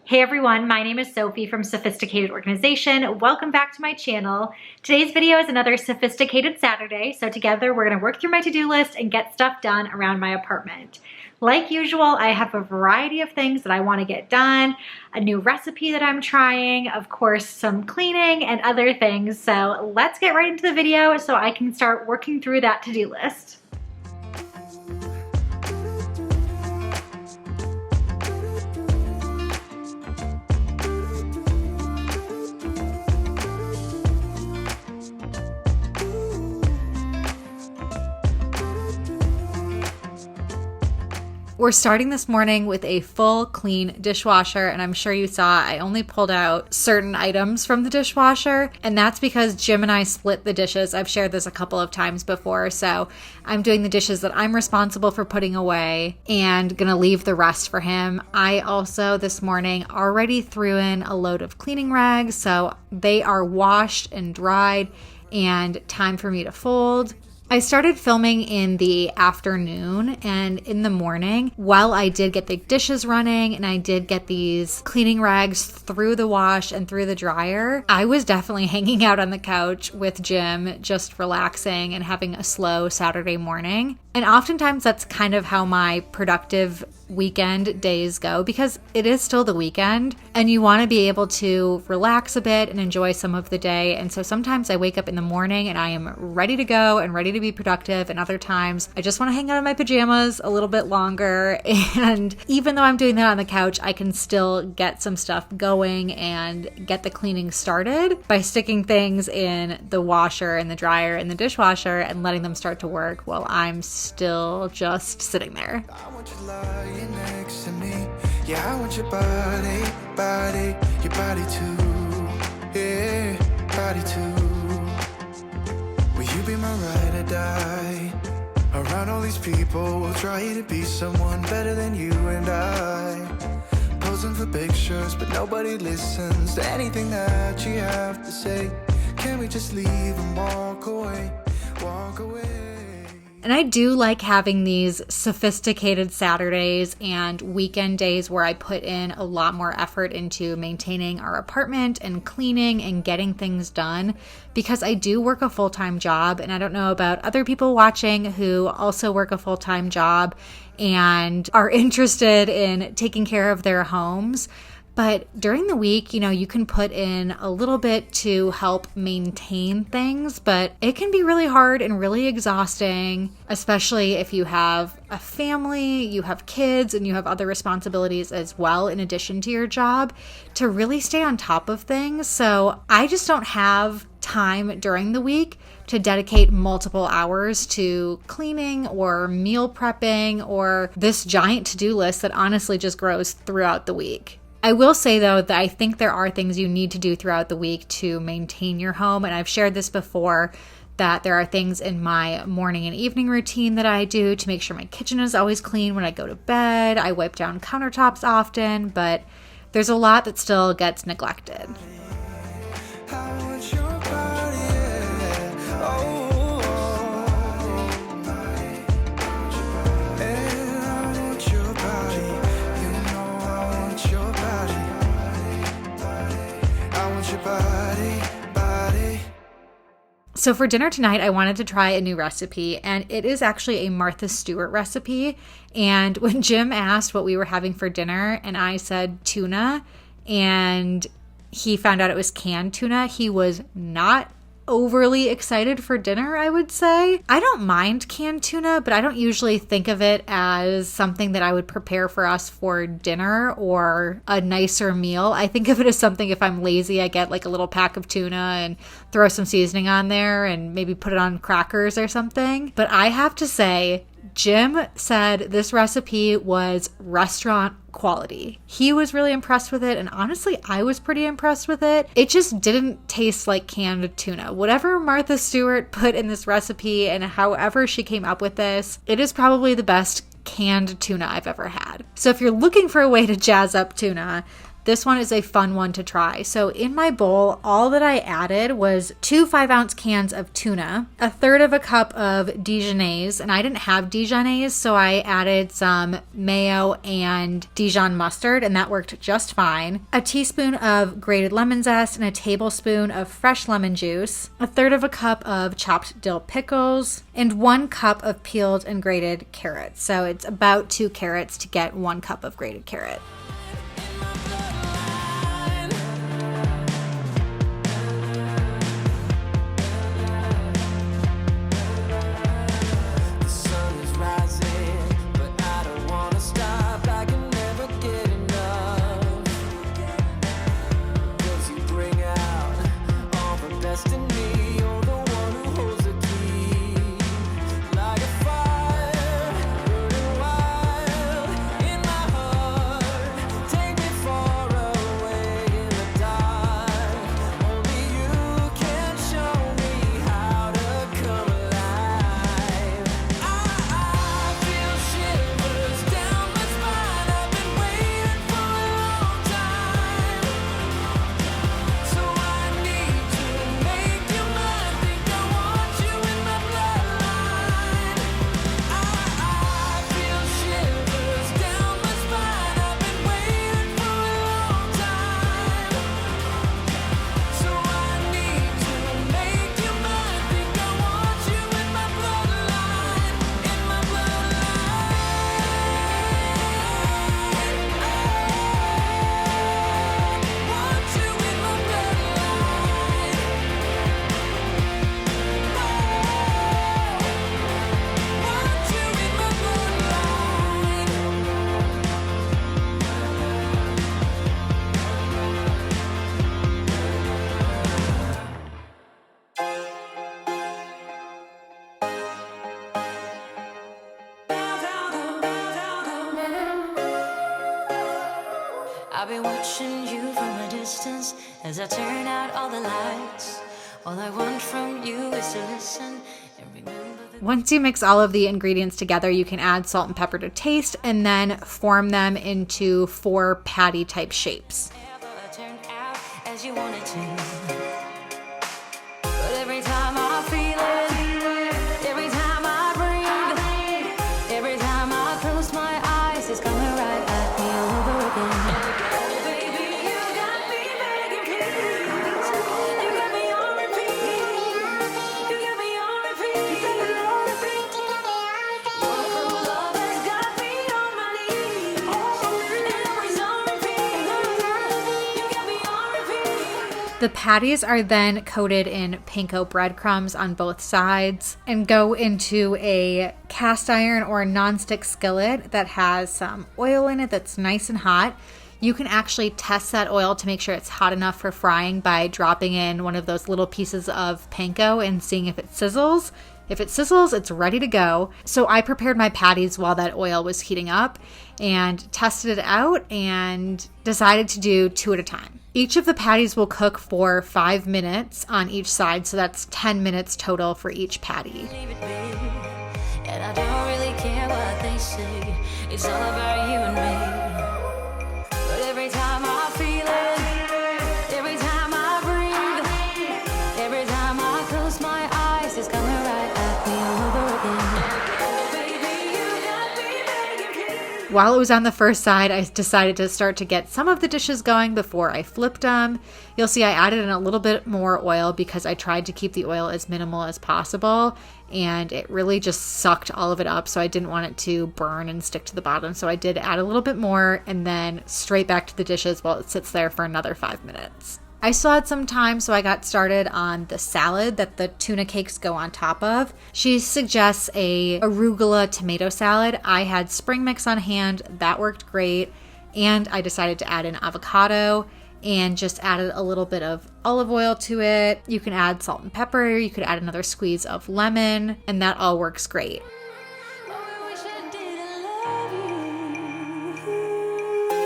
Hey everyone, my name is Sophie from Sophisticated Organization. Welcome back to my channel. Today's video is another Sophisticated Saturday, so together we're gonna work through my to-do list and get stuff done around my apartment. Like usual, I have a variety of things that I wanna get done, a new recipe that I'm trying, of course, some cleaning and other things. So let's get right into the video so I can start working through that to-do list. We're starting this morning with a full clean dishwasher, and I'm sure you saw I only pulled out certain items from the dishwasher, and that's because Jim and I split the dishes. I've shared this a couple of times before, so I'm doing the dishes that I'm responsible for putting away and gonna leave the rest for him. I also this morning already threw in a load of cleaning rags, so they are washed and dried and time for me to fold. I started filming in the afternoon, and in the morning, while I did get the dishes running and I did get these cleaning rags through the wash and through the dryer, I was definitely hanging out on the couch with Jim, just relaxing and having a slow Saturday morning. And oftentimes that's kind of how my productive weekend days go, because it is still the weekend and you want to be able to relax a bit and enjoy some of the day. And so sometimes I wake up in the morning and I am ready to go and ready to be productive, and other times I just want to hang out in my pajamas a little bit longer. And even though I'm doing that on the couch, I can still get some stuff going and get the cleaning started by sticking things in the washer and the dryer and the dishwasher and letting them start to work while I'm still just sitting there. I want you lying next to me. Yeah, I want your body, your body too. Yeah, body too. Will you be my ride or die? Around all these people, we'll try to be someone better than you and I. Posing for pictures, but nobody listens to anything that you have to say. Can we just leave and walk away, walk away? And I do like having these sophisticated Saturdays and weekend days where I put in a lot more effort into maintaining our apartment and cleaning and getting things done, because I do work a full-time job, and I don't know about other people watching who also work a full-time job and are interested in taking care of their homes. But during the week, you can put in a little bit to help maintain things, but it can be really hard and really exhausting, especially if you have a family, you have kids, and you have other responsibilities as well in addition to your job, to really stay on top of things. So I just don't have time during the week to dedicate multiple hours to cleaning or meal prepping or this giant to-do list that honestly just grows throughout the week. I will say, though, that I think there are things you need to do throughout the week to maintain your home. And I've shared this before, that there are things in my morning and evening routine that I do to make sure my kitchen is always clean when I go to bed. I wipe down countertops often, but there's a lot that still gets neglected. So for dinner tonight, I wanted to try a new recipe, and it is actually a Martha Stewart recipe. And when Jim asked what we were having for dinner, and I said tuna, and he found out it was canned tuna, he was not overly excited for dinner, I would say. I don't mind canned tuna, but I don't usually think of it as something that I would prepare for us for dinner or a nicer meal. I think of it as something, if I'm lazy, I get like a little pack of tuna and throw some seasoning on there and maybe put it on crackers or something. But I have to say, Jim said this recipe was restaurant quality. He was really impressed with it, and honestly, I was pretty impressed with it. It just didn't taste like canned tuna. Whatever Martha Stewart put in this recipe and however she came up with this, it is probably the best canned tuna I've ever had. So if you're looking for a way to jazz up tuna, this one is a fun one to try. So in my bowl, all that I added was 2 5-ounce cans of tuna, a third of a cup of Dijonnaise, and I didn't have Dijonnaise, so I added some mayo and Dijon mustard, and that worked just fine. A teaspoon of grated lemon zest and a tablespoon of fresh lemon juice, a third of a cup of chopped dill pickles, and 1 cup of peeled and grated carrots. So it's about 2 carrots to get 1 cup of grated carrot. I've been watching you from a distance as I turn out all the lights. All I want from you is to listen and remember the... Once you mix all of the ingredients together, you can add salt and pepper to taste and then form them into 4 patty type shapes. Turned out as you wanted to. But every time I feel it, every time I breathe, every time I close my eyes, it's coming right at me all over again. The patties are then coated in panko breadcrumbs on both sides and go into a cast iron or a nonstick skillet that has some oil in it that's nice and hot. You can actually test that oil to make sure it's hot enough for frying by dropping in one of those little pieces of panko and seeing if it sizzles. If it sizzles, it's ready to go. So I prepared my patties while that oil was heating up and tested it out and decided to do 2 at a time. Each of the patties will cook for 5 minutes on each side, so that's 10 minutes total for each patty. And I don't really care what they say. It's all about you and me. But every time I feel it, every time I breathe, every time I close my eyes, it's coming right at me all over again. While it was on the first side, I decided to start to get some of the dishes going before I flipped them. You'll see I added in a little bit more oil because I tried to keep the oil as minimal as possible, and it really just sucked all of it up, so I didn't want it to burn and stick to the bottom. So I did add a little bit more and then straight back to the dishes while it sits there for another 5 minutes. I still had some time, so I got started on the salad that the tuna cakes go on top of. She suggests a arugula tomato salad. I had spring mix on hand. That worked great. And I decided to add in avocado and just added a little bit of olive oil to it. You can add salt and pepper. You could add another squeeze of lemon, and that all works great.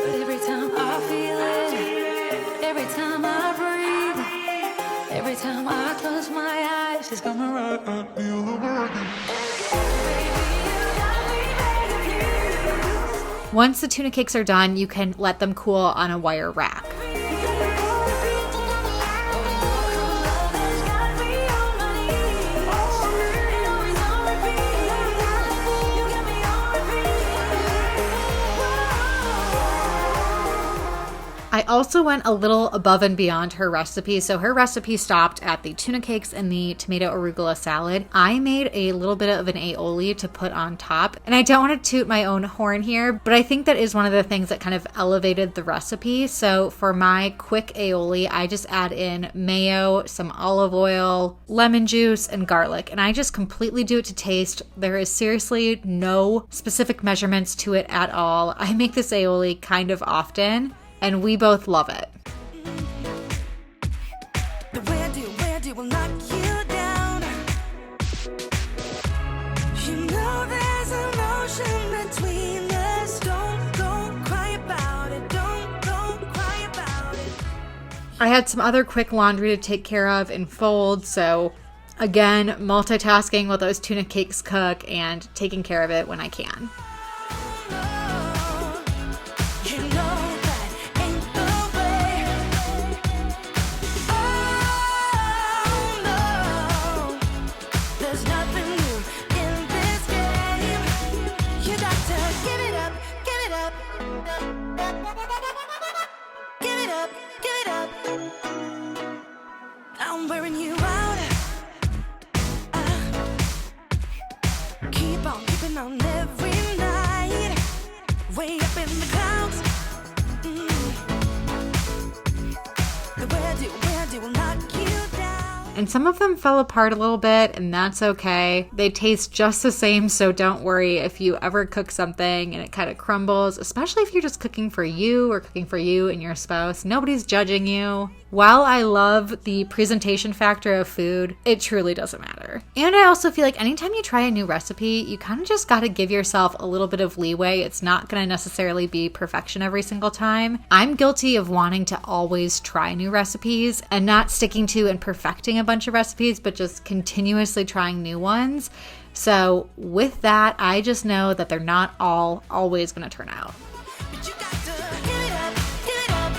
Every time I feel it, every time I breathe, every time I close my eyes, it's coming right at me all over again. Once the tuna cakes are done, you can let them cool on a wire rack. I also went a little above and beyond her recipe. So her recipe stopped at the tuna cakes and the tomato arugula salad. I made a little bit of an aioli to put on top. And I don't want to toot my own horn here, but I think that is one of the things that kind of elevated the recipe. So for my quick aioli, I just add in mayo, some olive oil, lemon juice, and garlic. And I just completely do it to taste. There is seriously no specific measurements to it at all. I make this aioli kind of often, and we both love it. The where do will knock you down. You know there's an ocean between us. Don't cry about it. Don't cry about it. I had some other quick laundry to take care of and fold, so again, multitasking while those tuna cakes cook and taking care of it when I can. I'm wearing you out. Keep on keeping on every night. Way up in the clouds. The where do will knock you down. And some of them fell apart a little bit, and that's okay. They taste just the same, so don't worry if you ever cook something and it kind of crumbles, especially if you're just cooking for you or cooking for you and your spouse. Nobody's judging you. While I love the presentation factor of food, it truly doesn't matter. And I also feel like anytime you try a new recipe, you kind of just got to give yourself a little bit of leeway. It's not going to necessarily be perfection every single time. I'm guilty of wanting to always try new recipes and not sticking to and perfecting a bunch of recipes, but just continuously trying new ones. So with that, I just know that they're not all always going to turn out. But you got to give it up, give it up.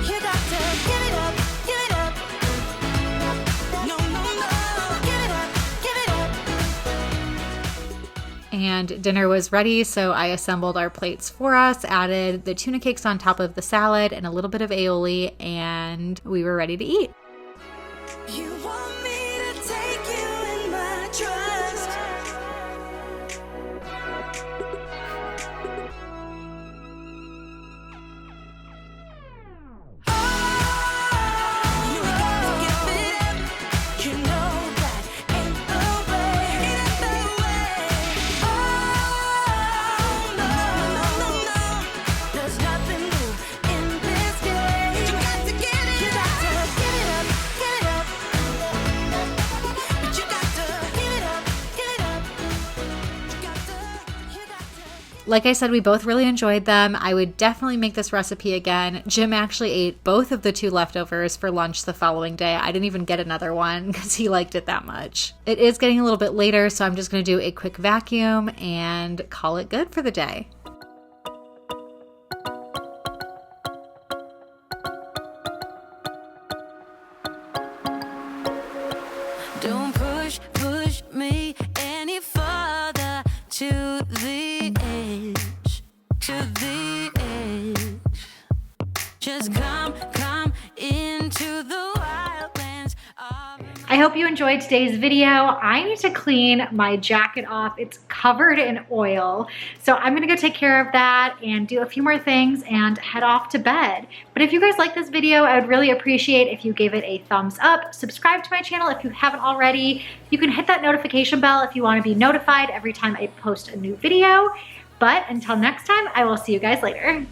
You got to give it up, give it up. No, give it up, give it up. And dinner was ready, so I assembled our plates for us, added the tuna cakes on top of the salad and a little bit of aioli, and we were ready to eat. You want me to take you in my trust. You got to give it up. You know that ain't the way. It ain't the way. No. There's nothing new in this game. You got to get it. You got to give it up, give it up. But you got to give it up, give it up. You got to. Like I said, we both really enjoyed them. I would definitely make this recipe again. Jim actually ate both of the 2 leftovers for lunch the following day. I didn't even get another one because he liked it that much. It is getting a little bit later, so I'm just going to do a quick vacuum and call it good for the day. Don't push me any further to the edge, to the edge. Just come into the wildlands of... I hope you enjoyed today's video. I need to clean my jacket off. It's covered in oil. So I'm gonna go take care of that and do a few more things and head off to bed. But if you guys like this video, I would really appreciate if you gave it a thumbs up. Subscribe to my channel if you haven't already. You can hit that notification bell if you wanna be notified every time I post a new video. But until next time, I will see you guys later.